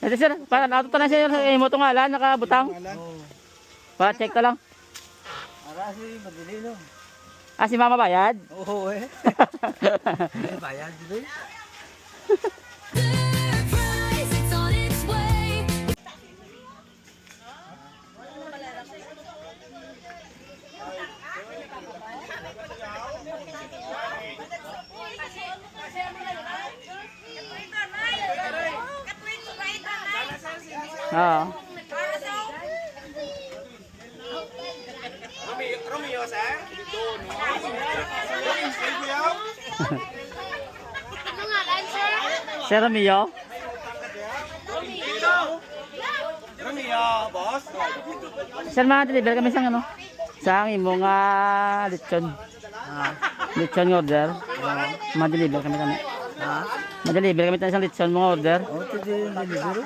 Ito sir, para natuto na sir, mo itong ngalan, nakabutang. Para check ka lang. Arasi, madali no. Ah, si mama bayad? Oo eh. Bayad dito. Oo. Romeo, sir? Ano nga lang, sir? Sir Romeo? Romeo, boss. Sir, ma-deliver kami sa ano? Sa imong lechon. Lechon order. Ma-deliver kami kami. Ha? Ma-deliver kami tayo isang lechon mga order. Oh, tidi delivery.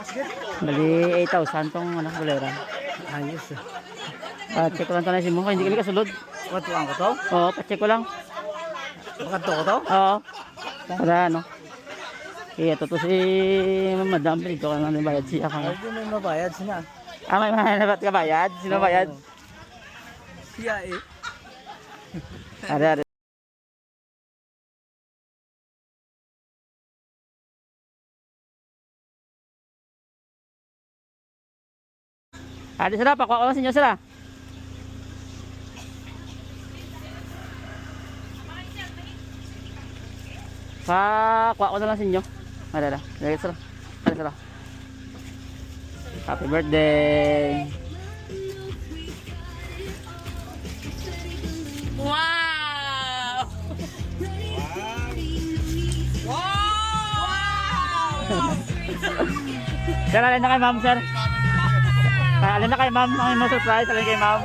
Bali 8,000 tong ano, bolera. Ayos. Pa-check ko lang tayo si mo, hindi kami kasulod. Katuan ko to? Oo, pa-check ko lang. Makato ko to? Oo. Para ano. Kaya to si madam, dito ka na bayad siya ka. Ay, may mabayad sina. Ah, may mahanabat ka bayad? Sino bayad? Siya eh. Are. Adi sila, pakuha ko lang sa inyo sila. Pakuha ko na lang sa inyo. Ada. Lagi sila. Ada sila. Happy birthday. Wow! Sir, alin na kay ma'am, sir? Alin na kay ma'am? Ang imo surprise, alin kay ma'am?